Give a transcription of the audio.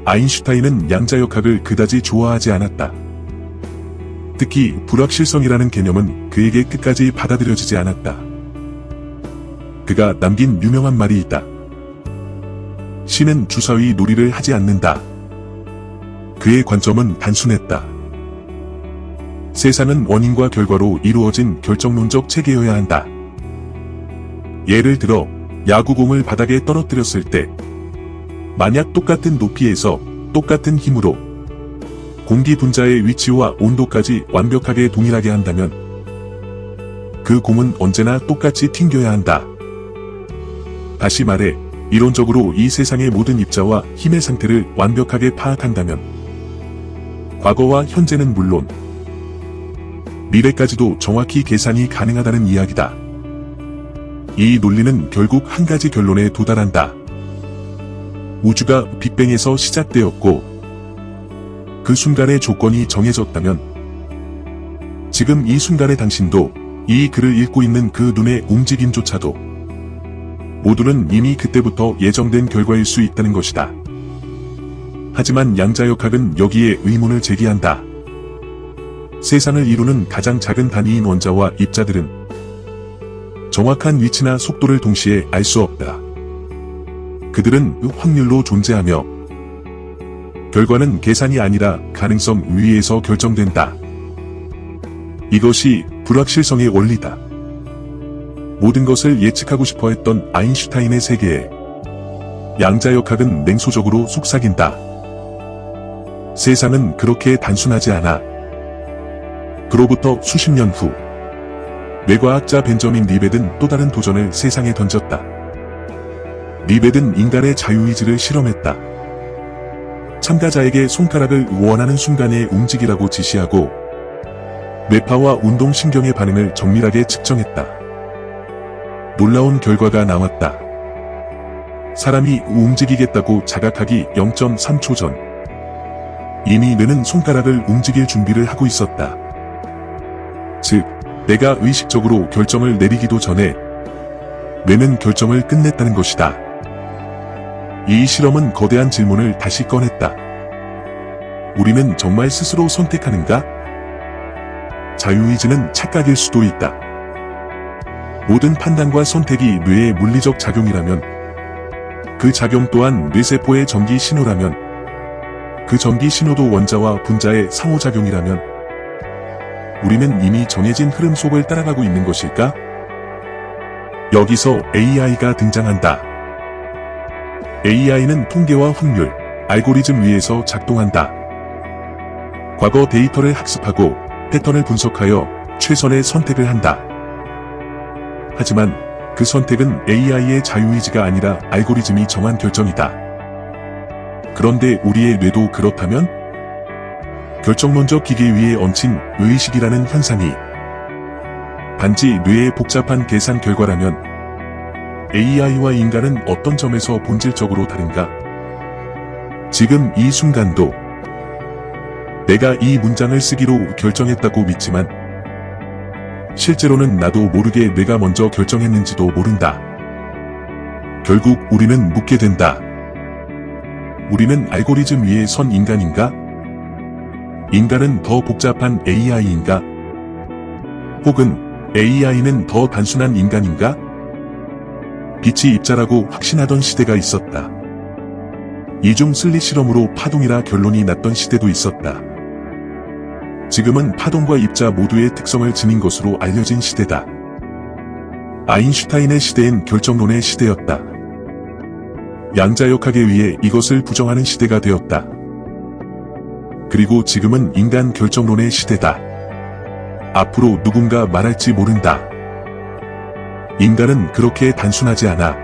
아인슈타인은 양자역학을 그다지 좋아하지 않았다. 특히 불확실성이라는 개념은 그에게 끝까지 받아들여지지 않았다. 그가 남긴 유명한 말이 있다. 신은 주사위 놀이를 하지 않는다. 그의 관점은 단순했다. 세상은 원인과 결과로 이루어진 결정론적 체계여야 한다. 예를 들어 야구공을 바닥에 떨어뜨렸을 때 만약 똑같은 높이에서 똑같은 힘으로 공기 분자의 위치와 온도까지 완벽하게 동일하게 한다면 그 공은 언제나 똑같이 튕겨야 한다. 다시 말해 이론적으로 이 세상의 모든 입자와 힘의 상태를 완벽하게 파악한다면 과거와 현재는 물론 미래까지도 정확히 계산이 가능하다는 이야기다. 이 논리는 결국 한 가지 결론에 도달한다. 우주가 빅뱅에서 시작되었고 그 순간의 조건이 정해졌다면 지금 이 순간의 당신도 이 글을 읽고 있는 그 눈의 움직임조차도 모두는 이미 그때부터 예정된 결과일 수 있다는 것이다. 하지만 양자역학은 여기에 의문을 제기한다. 세상을 이루는 가장 작은 단위인 원자와 입자들은 정확한 위치나 속도를 동시에 알 수 없다. 그들은 확률로 존재하며 결과는 계산이 아니라 가능성 위에서 결정된다. 이것이 불확실성의 원리다. 모든 것을 예측하고 싶어 했던 아인슈타인의 세계에 양자역학은 냉소적으로 속삭인다. 세상은 그렇게 단순하지 않아. 그로부터 수십 년 후 뇌과학자 벤저민 리벳은 또 다른 도전을 세상에 던졌다. 리벳은 인간의 자유의지를 실험했다. 참가자에게 손가락을 원하는 순간에 움직이라고 지시하고 뇌파와 운동신경의 반응을 정밀하게 측정했다. 놀라운 결과가 나왔다. 사람이 움직이겠다고 자각하기 0.3초 전 이미 뇌는 손가락을 움직일 준비를 하고 있었다. 즉, 내가 의식적으로 결정을 내리기도 전에 뇌는 결정을 끝냈다는 것이다. 이 실험은 거대한 질문을 다시 꺼냈다. 우리는 정말 스스로 선택하는가? 자유의지는 착각일 수도 있다. 모든 판단과 선택이 뇌의 물리적 작용이라면 그 작용 또한 뇌세포의 전기 신호라면 그 전기 신호도 원자와 분자의 상호작용이라면 우리는 이미 정해진 흐름 속을 따라가고 있는 것일까? 여기서 AI가 등장한다. AI는 통계와 확률, 알고리즘 위에서 작동한다. 과거 데이터를 학습하고 패턴을 분석하여 최선의 선택을 한다. 하지만 그 선택은 AI의 자유의지가 아니라 알고리즘이 정한 결정이다. 그런데 우리의 뇌도 그렇다면? 결정론적 기계 위에 얹힌 의식이라는 현상이 단지 뇌의 복잡한 계산 결과라면 AI와 인간은 어떤 점에서 본질적으로 다른가? 지금 이 순간도 내가 이 문장을 쓰기로 결정했다고 믿지만 실제로는 나도 모르게 내가 먼저 결정했는지도 모른다. 결국 우리는 묻게 된다. 우리는 알고리즘 위에 선 인간인가? 인간은 더 복잡한 AI인가? 혹은 AI는 더 단순한 인간인가? 빛이 입자라고 확신하던 시대가 있었다. 이중 슬릿 실험으로 파동이라 결론이 났던 시대도 있었다. 지금은 파동과 입자 모두의 특성을 지닌 것으로 알려진 시대다. 아인슈타인의 시대엔 결정론의 시대였다. 양자역학에 의해 이것을 부정하는 시대가 되었다. 그리고 지금은 인간 결정론의 시대다. 앞으로 누군가 말할지 모른다. 인간은 그렇게 단순하지 않아.